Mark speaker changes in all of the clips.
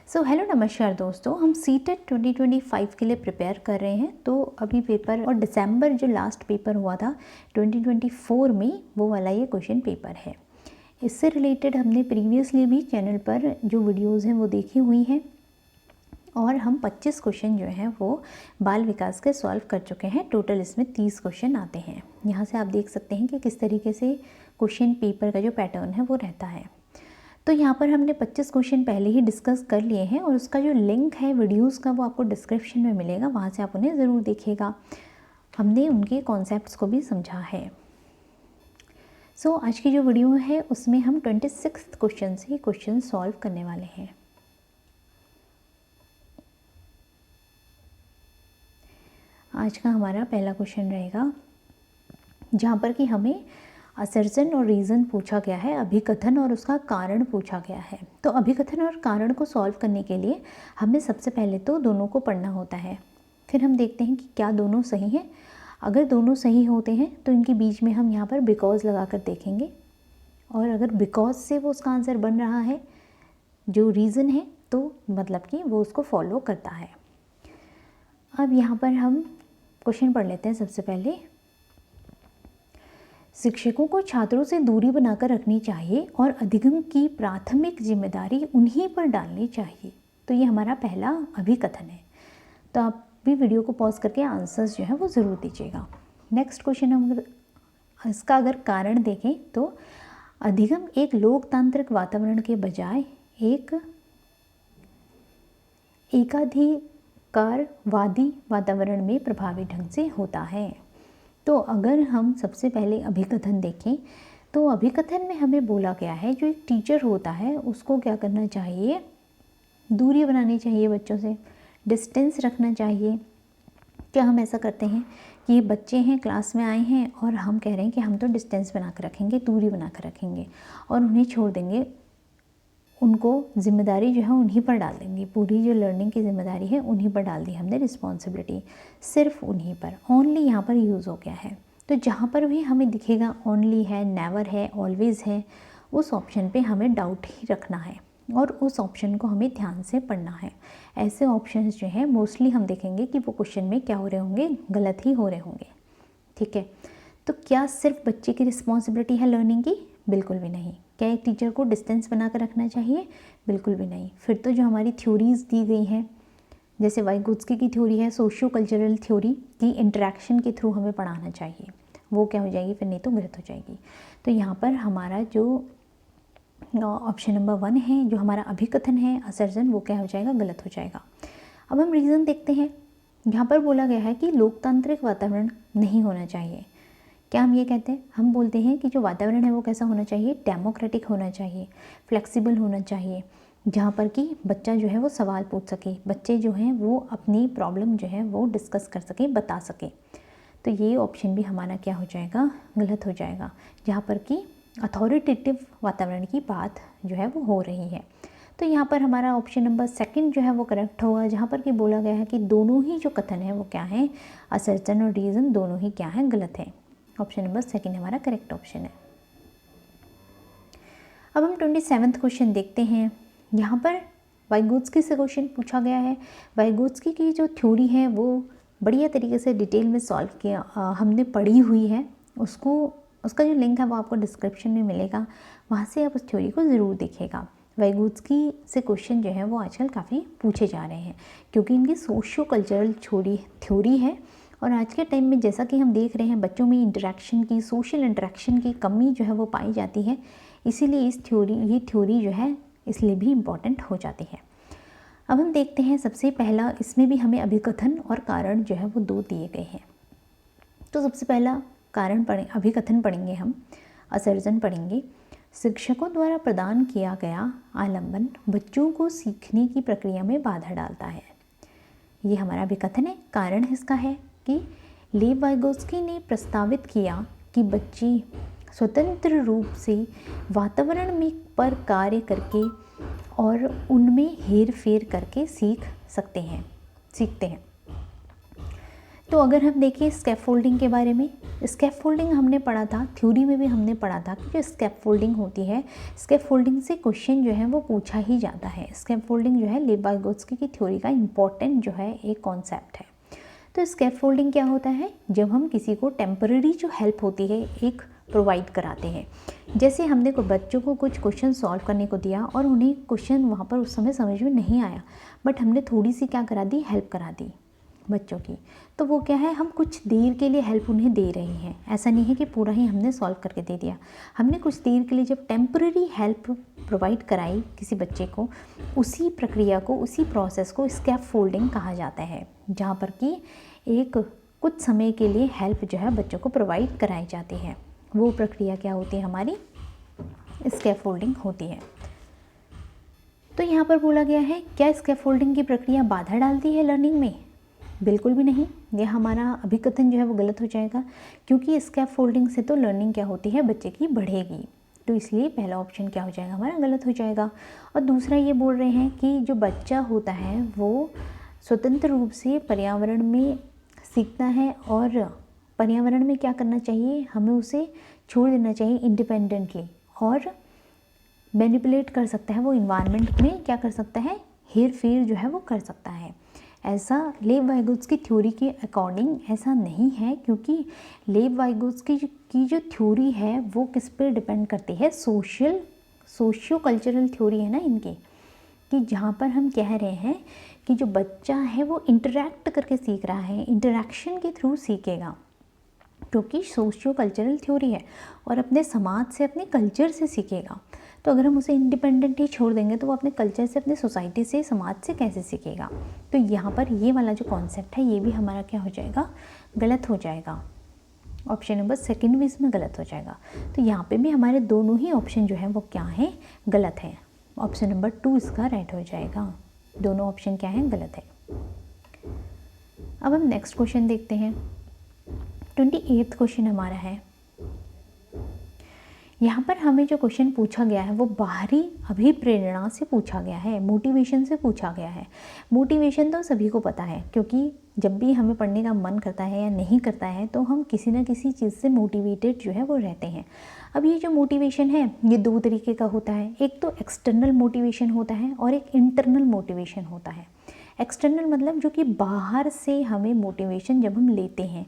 Speaker 1: So hello नमस्कार दोस्तों, हम सीटेट 2025 के लिए प्रिपेयर कर रहे हैं। तो अभी पेपर और दिसंबर जो लास्ट पेपर हुआ था 2024 में, वो वाला ये क्वेश्चन पेपर है। इससे रिलेटेड हमने प्रीवियसली भी चैनल पर जो वीडियोस हैं वो देखी हुई हैं और हम 25 क्वेश्चन जो हैं वो बाल विकास के सॉल्व कर चुके हैं। टोटल इसमें 30 क्वेश्चन आते हैं। यहाँ से आप देख सकते हैं कि किस तरीके से क्वेश्चन पेपर का जो पैटर्न है वो रहता है। तो यहाँ पर हमने 25 क्वेश्चन पहले ही डिस्कस कर लिए हैं और उसका जो लिंक है वीडियोस का वो आपको डिस्क्रिप्शन में मिलेगा, वहाँ से आप उन्हें ज़रूर देखिएगा। हमने उनके कॉन्सेप्ट्स को भी समझा है। सो आज की जो वीडियो है उसमें हम 26 क्वेश्चन से क्वेश्चन सॉल्व करने वाले हैं। आज का हमारा पहला क्वेश्चन रहेगा जहाँ पर कि हमें असर्जन और रीज़न पूछा गया है, अभिकथन और उसका कारण पूछा गया है। तो अभिकथन और कारण को सॉल्व करने के लिए हमें सबसे पहले तो दोनों को पढ़ना होता है। फिर हम देखते हैं कि क्या दोनों सही हैं। अगर दोनों सही होते हैं तो इनके बीच में हम यहाँ पर बिकॉज लगा कर देखेंगे, और अगर बिकॉज से वो उसका आंसर बन रहा है जो रीज़न है तो मतलब कि वो उसको फॉलो करता है। अब यहाँ पर हम क्वेश्चन पढ़ लेते हैं। सबसे पहले, शिक्षकों को छात्रों से दूरी बनाकर रखनी चाहिए और अधिगम की प्राथमिक जिम्मेदारी उन्हीं पर डालनी चाहिए। तो ये हमारा पहला अभिकथन है। तो आप भी वीडियो को पॉज करके आंसर्स जो है वो ज़रूर दीजिएगा। नेक्स्ट क्वेश्चन हम इसका अगर कारण देखें तो अधिगम एक लोकतांत्रिक वातावरण के बजाय एक एकाधिकारवादी वातावरण में प्रभावी ढंग से होता है। तो अगर हम सबसे पहले अभिकथन देखें तो अभिकथन में हमें बोला गया है जो एक टीचर होता है उसको क्या करना चाहिए, दूरी बनानी चाहिए, बच्चों से डिस्टेंस रखना चाहिए। क्या हम ऐसा करते हैं कि ये बच्चे हैं, क्लास में आए हैं और हम कह रहे हैं कि हम तो डिस्टेंस बना कर रखेंगे, दूरी बना कर रखेंगे और उन्हें छोड़ देंगे, उनको जिम्मेदारी जो है उन्हीं पर डाल देंगे, पूरी जो लर्निंग की जिम्मेदारी है उन्हीं पर डाल दी हमने, रिस्पॉन्सिबिलिटी सिर्फ उन्हीं पर। ओनली यहाँ पर यूज़ हो गया है। तो जहाँ पर भी हमें दिखेगा ओनली है, नेवर है, ऑलवेज़ है, उस ऑप्शन पे हमें डाउट ही रखना है और उस ऑप्शन को हमें ध्यान से पढ़ना है। ऐसे ऑप्शंस जो हैं मोस्टली हम देखेंगे कि वो क्वेश्चन में क्या हो रहे होंगे, गलत ही हो रहे होंगे। ठीक है, तो क्या सिर्फ बच्चे की रिस्पॉन्सिबिलिटी है लर्निंग की? बिल्कुल भी नहीं। क्या एक टीचर को डिस्टेंस बना कर रखना चाहिए? बिल्कुल भी नहीं। फिर तो जो हमारी थ्योरीज़ दी गई हैं, जैसे वाइगोत्स्की की थ्योरी है सोशियो कल्चरल थ्योरी की, इंटरेक्शन के थ्रू हमें पढ़ाना चाहिए, वो क्या हो जाएगी फिर, नहीं तो गलत हो जाएगी। तो यहाँ पर हमारा जो ऑप्शन नंबर 1 है, जो हमारा अभिकथन है असर्जन, वो क्या हो जाएगा, गलत हो जाएगा। अब हम रीज़न देखते हैं। यहाँ पर बोला गया है कि लोकतांत्रिक वातावरण नहीं होना चाहिए। क्या हम ये कहते हैं? हम बोलते हैं कि जो वातावरण है वो कैसा होना चाहिए, डेमोक्रेटिक होना चाहिए, फ्लेक्सिबल होना चाहिए, जहाँ पर कि बच्चा जो है वो सवाल पूछ सके, बच्चे जो हैं वो अपनी प्रॉब्लम जो है वो डिस्कस कर सके, बता सके। तो ये ऑप्शन भी हमारा क्या हो जाएगा, गलत हो जाएगा, जहाँ पर कि अथॉरिटेटिव वातावरण की बात जो है वो हो रही है। तो यहाँ पर हमारा ऑप्शन नंबर 2 जो है वो करेक्ट होगा, जहाँ पर कि बोला गया है कि दोनों ही जो कथन है वो क्या है, असर्जन और रीज़न दोनों ही क्या है, गलत है। ऑप्शन नंबर 2 हमारा करेक्ट ऑप्शन है। अब हम 27वां क्वेश्चन देखते हैं। यहाँ पर वाइगोत्स्की से क्वेश्चन पूछा गया है। वाइगोत्स्की की जो थ्योरी है वो बढ़िया तरीके से डिटेल में सॉल्व किया, हमने पढ़ी हुई है उसको, उसका जो लिंक है वो आपको डिस्क्रिप्शन में मिलेगा, वहाँ से आप उस थ्योरी को ज़रूर देखिएगा। वाइगोत्स्की से क्वेश्चन जो है वो आजकल काफ़ी पूछे जा रहे हैं क्योंकि इनकी सोशियो कल्चरल थ्योरी है और आज के टाइम में जैसा कि हम देख रहे हैं बच्चों में इंटरेक्शन की, सोशल इंटरेक्शन की कमी जो है वो पाई जाती है, इसीलिए ये थ्योरी जो है इसलिए भी इम्पॉर्टेंट हो जाती है। अब हम देखते हैं सबसे पहला, इसमें भी हमें अभिकथन और कारण जो है वो 2 दिए गए हैं। तो सबसे पहला कारण अभिकथन पढ़ेंगे हम, असर्जन पढ़ेंगे। शिक्षकों द्वारा प्रदान किया गया आलम्बन बच्चों को सीखने की प्रक्रिया में बाधा डालता है। ये हमारा अभिकथन है। कारण इसका है कि लेव वाइगोत्स्की ने प्रस्तावित किया कि बच्चे स्वतंत्र रूप से वातावरण में पर कार्य करके और उनमें हेर फेर करके सीखते हैं। तो अगर हम देखें स्कैफोल्डिंग के बारे में, स्कैफोल्डिंग हमने पढ़ा था, थ्योरी में भी हमने पढ़ा था कि जो स्कैफोल्डिंग होती है, स्कैफोल्डिंग से क्वेश्चन जो है वो पूछा ही जाता है। स्कैफोल्डिंग जो है लेव वाइगोत्स्की की थ्योरी का इम्पॉर्टेंट जो है एक कॉन्सेप्ट है। तो स्कैफोल्डिंग क्या होता है? जब हम किसी को टेम्पररी जो हेल्प होती है एक प्रोवाइड कराते हैं। जैसे हमने बच्चों को कुछ क्वेश्चन सॉल्व करने को दिया और उन्हें क्वेश्चन वहाँ पर उस समय समझ में नहीं आया, बट हमने थोड़ी सी क्या करा दी, हेल्प करा दी बच्चों की। तो वो क्या है, हम कुछ देर के लिए हेल्प उन्हें दे रहे हैं। ऐसा नहीं है कि पूरा ही हमने सॉल्व करके दे दिया। हमने कुछ देर के लिए जब टेम्पररी हेल्प प्रोवाइड कराई किसी बच्चे को, उसी प्रक्रिया को, उसी प्रोसेस को स्कैफोल्डिंग कहा जाता है, जहाँ पर कि एक कुछ समय के लिए हेल्प जो है बच्चों को प्रोवाइड कराई जाती है। वो प्रक्रिया क्या होती है, हमारी स्कैफोल्डिंग होती है। तो यहाँ पर बोला गया है, क्या स्कैफोल्डिंग की प्रक्रिया बाधा डालती है लर्निंग में? बिल्कुल भी नहीं। यह हमारा अभिकथन जो है वो गलत हो जाएगा, क्योंकि स्कैफोल्डिंग से तो लर्निंग क्या होती है, बच्चे की बढ़ेगी। तो इसलिए पहला ऑप्शन क्या हो जाएगा, हमारा गलत हो जाएगा। और दूसरा ये बोल रहे हैं कि जो बच्चा होता है वो स्वतंत्र रूप से पर्यावरण में सीखता है, और पर्यावरण में क्या करना चाहिए, हमें उसे छोड़ देना चाहिए इंडिपेंडेंटली, और मैनिपुलेट कर सकता है, वो इन्वायरमेंट में क्या कर सकता है, हेर फेर जो है वो कर सकता है। ऐसा लेव वाइगोत्स्की थ्योरी के अकॉर्डिंग ऐसा नहीं है, क्योंकि लेव वाइगोत्स्की की जो थ्योरी है वो किस पे डिपेंड करती है, सोशियो कल्चरल थ्योरी है ना इनकी, कि जहाँ पर हम कह रहे हैं कि जो बच्चा है वो इंटरैक्ट करके सीख रहा है, इंटरैक्शन के थ्रू सीखेगा, क्योंकि सोशियो कल्चरल थ्योरी है, और अपने समाज से, अपने कल्चर से सीखेगा। तो अगर हम उसे इंडिपेंडेंट ही छोड़ देंगे तो वो अपने कल्चर से, अपने सोसाइटी से, समाज से कैसे सीखेगा? तो यहाँ पर ये वाला जो कॉन्सेप्ट है ये भी हमारा क्या हो जाएगा, गलत हो जाएगा। ऑप्शन नंबर सेकंड भी इसमें गलत हो जाएगा। तो यहाँ पे भी हमारे दोनों ही ऑप्शन जो है वो क्या है, गलत है। ऑप्शन नंबर 2 इसका राइट हो जाएगा। दोनों ऑप्शन क्या है, गलत है। अब हम नेक्स्ट क्वेश्चन देखते हैं। 28वां क्वेश्चन हमारा है, यहाँ पर हमें जो क्वेश्चन पूछा गया है वो बाहरी अभिप्रेरणा से पूछा गया है, मोटिवेशन से पूछा गया है। मोटिवेशन तो सभी को पता है, क्योंकि जब भी हमें पढ़ने का मन करता है या नहीं करता है तो हम किसी न किसी चीज़ से मोटिवेटेड जो है वो रहते हैं। अब ये जो मोटिवेशन है ये 2 तरीके का होता है। एक तो एक्सटर्नल मोटिवेशन होता है और एक इंटरनल मोटिवेशन होता है। एक्सटर्नल मतलब जो कि बाहर से हमें मोटिवेशन जब हम लेते हैं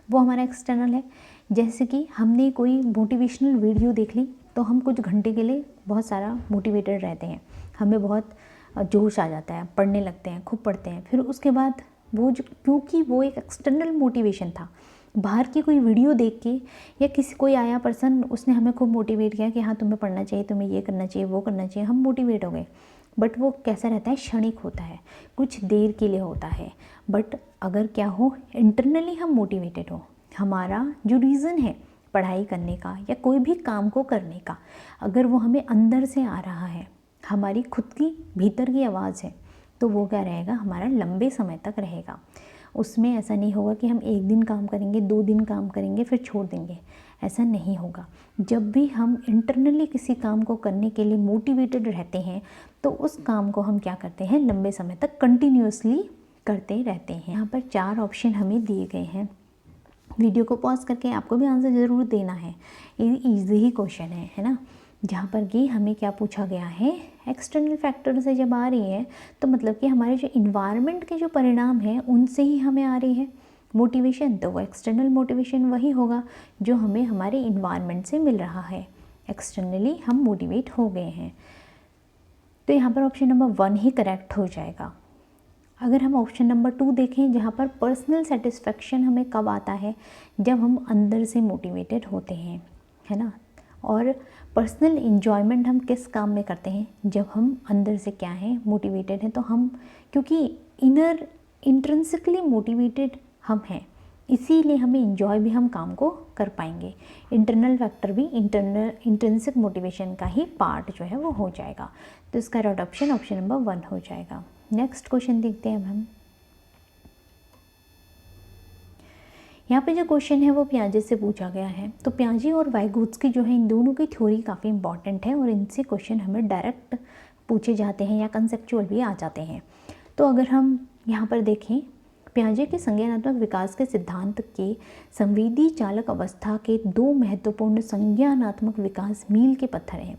Speaker 1: वो हमारा एक्सटर्नल है। जैसे कि हमने कोई मोटिवेशनल वीडियो देख ली तो हम कुछ घंटे के लिए बहुत सारा मोटिवेटेड रहते हैं, हमें बहुत जोश आ जाता है, पढ़ने लगते हैं, खूब पढ़ते हैं। फिर उसके बाद वो जो, क्योंकि वो एक एक्सटर्नल मोटिवेशन था, बाहर की कोई वीडियो देख के या किसी कोई आया पर्सन उसने हमें खूब मोटिवेट किया कि हाँ तुम्हें पढ़ना चाहिए, तुम्हें ये करना चाहिए, वो करना चाहिए, हम मोटिवेट हो गए। बट वो कैसा रहता है, क्षणिक होता है, कुछ देर के लिए होता है। बट अगर क्या हो, इंटरनली हम मोटिवेटेड हो, हमारा जो रीज़न है पढ़ाई करने का या कोई भी काम को करने का, अगर वो हमें अंदर से आ रहा है, हमारी खुद की भीतर की आवाज़ है, तो वो क्या रहेगा, हमारा लंबे समय तक रहेगा। उसमें ऐसा नहीं होगा कि हम 1 दिन काम करेंगे, 2 दिन काम करेंगे फिर छोड़ देंगे, ऐसा नहीं होगा। जब भी हम इंटरनली किसी काम को करने के लिए मोटिवेटेड रहते हैं तो उस काम को हम क्या करते हैं, लंबे समय तक कंटिन्यूअसली करते रहते हैं। यहाँ पर 4 ऑप्शन हमें दिए गए हैं। वीडियो को पॉज करके आपको भी आंसर ज़रूर देना है, ये ईजी ही क्वेश्चन है ना। जहाँ पर कि हमें क्या पूछा गया है, एक्सटर्नल फैक्टर से जब आ रही है तो मतलब कि हमारे जो इन्वायरमेंट के जो परिणाम हैं उनसे ही हमें आ रही है मोटिवेशन, तो वो एक्सटर्नल मोटिवेशन वही होगा जो हमें हमारे इन्वायरमेंट से मिल रहा है। एक्सटर्नली हम मोटिवेट हो गए हैं, तो यहाँ पर ऑप्शन नंबर 1 ही करेक्ट हो जाएगा। अगर हम ऑप्शन नंबर 2 देखें, जहाँ पर पर्सनल सेटिस्फेक्शन हमें कब आता है, जब हम अंदर से मोटिवेटेड होते हैं, है ना। और पर्सनल इन्जॉयमेंट हम किस काम में करते हैं, जब हम अंदर से क्या हैं, मोटिवेटेड हैं। तो हम, क्योंकि इंट्रिंसिकली मोटिवेटेड हम हैं, इसीलिए हमें इंजॉय भी हम काम को कर पाएंगे। इंटरनल फैक्टर भी इंट्रिंसिक मोटिवेशन का ही पार्ट जो है वो हो जाएगा। तो इसका राइट ऑप्शन ऑप्शन नंबर 1 हो जाएगा। नेक्स्ट क्वेश्चन देखते हैं अब हम। यहाँ पे जो क्वेश्चन है वो पियाजे से पूछा गया है। तो पियाजे और वाइगोत्स्की जो है, इन दोनों की थ्योरी काफ़ी इंपॉर्टेंट है और इनसे क्वेश्चन हमें डायरेक्ट पूछे जाते हैं या कंसेप्चुअल भी आ जाते हैं। तो अगर हम यहाँ पर देखें, पियाजे के संज्ञानात्मक विकास के सिद्धांत के संवेदी चालक अवस्था के 2 महत्वपूर्ण संज्ञानात्मक विकास मील के पत्थर हैं।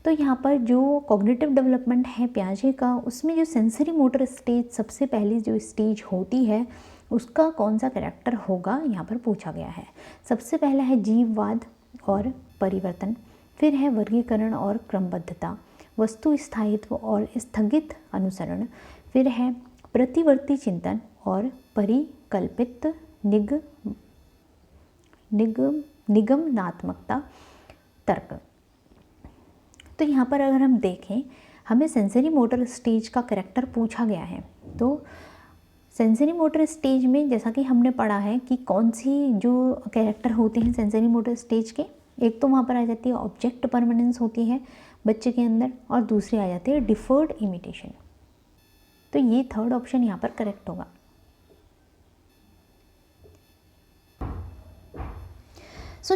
Speaker 1: तो यहाँ पर जो कॉग्निटिव डेवलपमेंट है पियाजे का, उसमें जो सेंसरी मोटर स्टेज सबसे पहली जो स्टेज होती है उसका कौन सा कैरेक्टर होगा, यहाँ पर पूछा गया है। सबसे पहला है जीववाद और परिवर्तन, फिर है वर्गीकरण और क्रमबद्धता, वस्तु स्थायित्व और स्थगित अनुसरण, फिर है प्रतिवर्ती चिंतन और परिकल्पित निगमनात्मकता तर्क। तो यहाँ पर अगर हम देखें, हमें सेंसरी मोटर स्टेज का कैरेक्टर पूछा गया है। तो सेंसरी मोटर स्टेज में जैसा कि हमने पढ़ा है कि कौन सी जो कैरेक्टर होते हैं सेंसरी मोटर स्टेज के, एक तो वहाँ पर आ जाती है ऑब्जेक्ट परमानेंस होती है बच्चे के अंदर, और दूसरी आ जाती है डिफर्ड इमिटेशन। तो ये थर्ड ऑप्शन यहाँ पर करेक्ट होगा।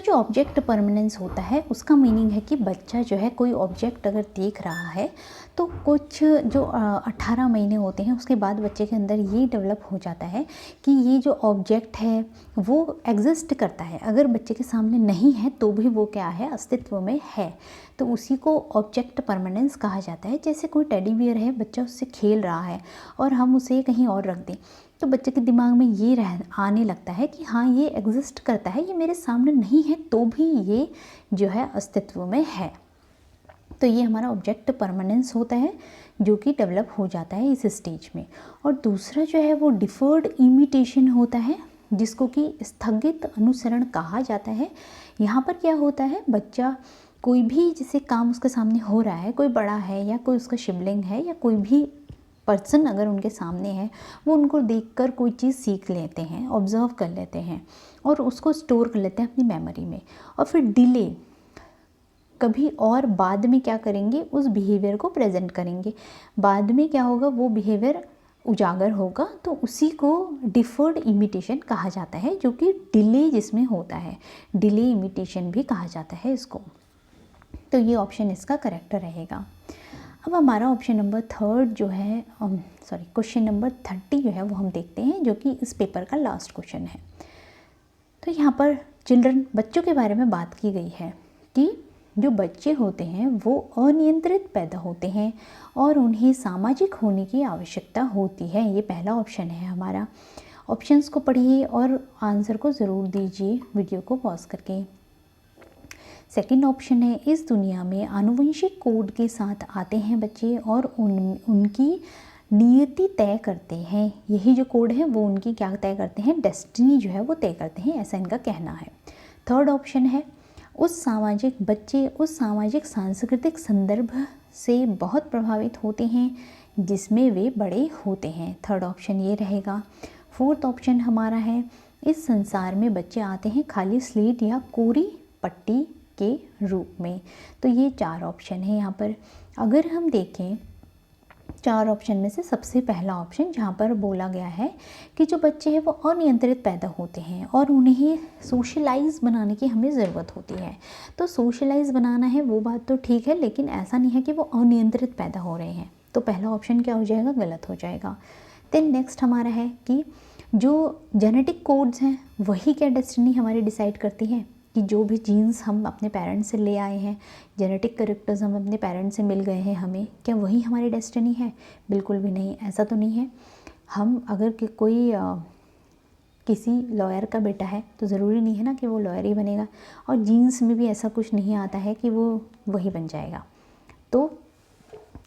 Speaker 1: जो ऑब्जेक्ट परमानेंस होता है उसका मीनिंग है कि बच्चा जो है कोई ऑब्जेक्ट अगर देख रहा है तो कुछ जो 18 महीने होते हैं उसके बाद बच्चे के अंदर ये डेवलप हो जाता है कि ये जो ऑब्जेक्ट है वो एग्जिस्ट करता है। अगर बच्चे के सामने नहीं है तो भी वो क्या है, अस्तित्व में है। तो उसी को ऑब्जेक्ट परमानेंस कहा जाता है। जैसे कोई टेडी बियर है, बच्चा उससे खेल रहा है और हम उसे कहीं और रख दें तो बच्चे के दिमाग में ये आने लगता है कि हाँ ये एग्जिस्ट करता है, ये मेरे सामने नहीं है तो भी ये जो है अस्तित्व में है। तो ये हमारा ऑब्जेक्ट परमानेंस होता है जो कि डेवलप हो जाता है इस स्टेज में। और दूसरा जो है वो डिफर्ड इमिटेशन होता है जिसको कि स्थगित अनुसरण कहा जाता है। यहाँ पर क्या होता है, बच्चा कोई भी जैसे काम उसके सामने हो रहा है, कोई बड़ा है या कोई उसका शिवलिंग है या कोई भी पर्सन अगर उनके सामने है, वो उनको देखकर कोई चीज़ सीख लेते हैं, ऑब्जर्व कर लेते हैं और उसको स्टोर कर लेते हैं अपनी मेमोरी में, और फिर डिले कभी और बाद में क्या करेंगे, उस बिहेवियर को प्रेजेंट करेंगे। बाद में क्या होगा, वो बिहेवियर उजागर होगा, तो उसी को डिफर्ड इमिटेशन कहा जाता है, जो कि डिले जिसमें होता है, डिले इमिटेशन भी कहा जाता है इसको। तो ये ऑप्शन इसका करेक्ट रहेगा। अब हमारा ऑप्शन नंबर थर्ड जो है क्वेश्चन नंबर 30 जो है वो हम देखते हैं, जो कि इस पेपर का लास्ट क्वेश्चन है। तो यहाँ पर चिल्ड्रन, बच्चों के बारे में बात की गई है कि जो बच्चे होते हैं वो अनियंत्रित पैदा होते हैं और उन्हें सामाजिक होने की आवश्यकता होती है। ये पहला ऑप्शन है हमारा। ऑप्शंस को पढ़िए और आंसर को ज़रूर दीजिए वीडियो को पॉज करके। सेकंड ऑप्शन है, इस दुनिया में आनुवंशिक कोड के साथ आते हैं बच्चे और उनकी नियति तय करते हैं। यही जो कोड है वो उनकी क्या तय करते हैं, डेस्टिनी जो है वो तय करते हैं, ऐसा इनका कहना है। थर्ड ऑप्शन है, बच्चे उस सामाजिक सांस्कृतिक संदर्भ से बहुत प्रभावित होते हैं जिसमें वे बड़े होते हैं। थर्ड ऑप्शन ये रहेगा। फोर्थ ऑप्शन हमारा है, इस संसार में बच्चे आते हैं खाली स्लेट या कोरी पट्टी के रूप में। तो ये 4 ऑप्शन है यहाँ पर। अगर हम देखें 4 ऑप्शन में से सबसे पहला ऑप्शन जहाँ पर बोला गया है कि जो बच्चे हैं वो अनियंत्रित पैदा होते हैं और उन्हें सोशलाइज बनाने की हमें ज़रूरत होती है। तो सोशलाइज बनाना है वो बात तो ठीक है, लेकिन ऐसा नहीं है कि वो अनियंत्रित पैदा हो रहे हैं। तो पहला ऑप्शन क्या हो जाएगा, गलत हो जाएगा। देन नेक्स्ट हमारा है कि जो जेनेटिक कोड्स हैं वही क्या डेस्टिनी हमारी डिसाइड करती है, कि जो भी जीन्स हम अपने पेरेंट्स से ले आए हैं, जेनेटिक कैरेक्टर्स हम अपने पेरेंट्स से मिल गए हैं हमें, क्या वही हमारी डेस्टिनी है? बिल्कुल भी नहीं, ऐसा तो नहीं है। हम अगर कोई किसी लॉयर का बेटा है तो ज़रूरी नहीं है ना कि वो लॉयर ही बनेगा, और जीन्स में भी ऐसा कुछ नहीं आता है कि वो वही बन जाएगा। तो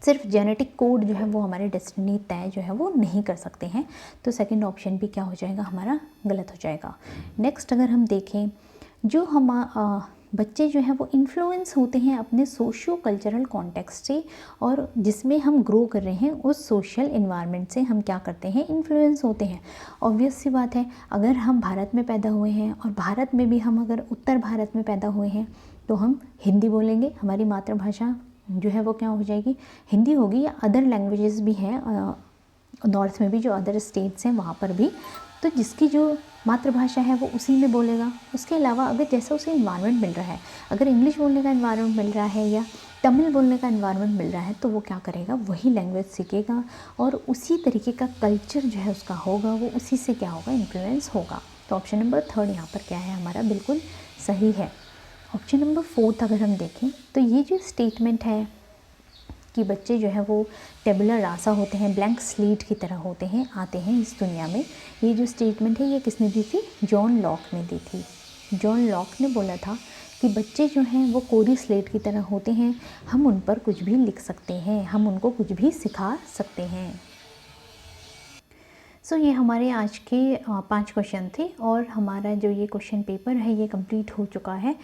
Speaker 1: सिर्फ जेनेटिक कोड जो है वो हमारी डेस्टिनी तय जो है वो नहीं कर सकते हैं। तो सेकंड ऑप्शन भी क्या हो जाएगा हमारा, गलत हो जाएगा। नेक्स्ट अगर हम देखें, जो हम बच्चे जो हैं वो इन्फ्लुएंस होते हैं अपने सोशियो कल्चरल कॉन्टेक्स्ट से, और जिसमें हम ग्रो कर रहे हैं उस सोशल इन्वायरमेंट से हम क्या करते हैं, इन्फ्लुएंस होते हैं। ऑब्वियस सी बात है, अगर हम भारत में पैदा हुए हैं और भारत में भी हम अगर उत्तर भारत में पैदा हुए हैं तो हम हिंदी बोलेंगे, हमारी मातृभाषा जो है वो क्या हो जाएगी, हिंदी होगी। या अदर लैंग्वेजेस भी हैं नॉर्थ में भी, जो अदर स्टेट्स हैं वहाँ पर भी, तो जिसकी जो मातृभाषा है वो उसी में बोलेगा। उसके अलावा अगर जैसा उसे इन्वायरमेंट मिल रहा है, अगर इंग्लिश बोलने का इन्वायरमेंट मिल रहा है या तमिल बोलने का एनवायरनमेंट मिल रहा है तो वो क्या करेगा, वही लैंग्वेज सीखेगा और उसी तरीके का कल्चर जो है उसका होगा, वो उसी से क्या होगा, इन्फ्लुएंस होगा। तो ऑप्शन नंबर 3 यहाँ पर क्या है हमारा, बिल्कुल सही है। ऑप्शन नंबर 4 अगर हम देखें तो ये जो स्टेटमेंट है कि बच्चे जो है वो टेबुलर रासा होते हैं, ब्लैंक स्लेट की तरह होते हैं, आते हैं इस दुनिया में, ये जो स्टेटमेंट है ये किसने दी थी, जॉन लॉक ने दी थी। जॉन लॉक ने बोला था कि बच्चे जो हैं वो कोरी स्लेट की तरह होते हैं, हम उन पर कुछ भी लिख सकते हैं, हम उनको कुछ भी सिखा सकते हैं। सो ये हमारे आज के 5 क्वेश्चन थे और हमारा जो ये क्वेश्चन पेपर है ये कंप्लीट हो चुका है।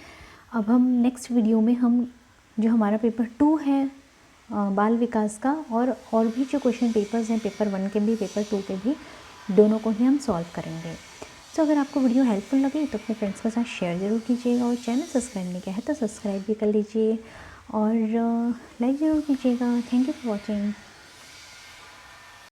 Speaker 1: अब हम नेक्स्ट वीडियो में हम जो हमारा पेपर 2 है बाल विकास का और भी जो क्वेश्चन पेपर्स हैं पेपर 1 के भी पेपर 2 के भी, दोनों को ही हम सॉल्व करेंगे। सो अगर आपको वीडियो हेल्पफुल लगे तो अपने फ्रेंड्स के साथ शेयर ज़रूर कीजिएगा और चैनल सब्सक्राइब नहीं किया है तो सब्सक्राइब भी कर लीजिए और लाइक ज़रूर कीजिएगा। Thank you for watching.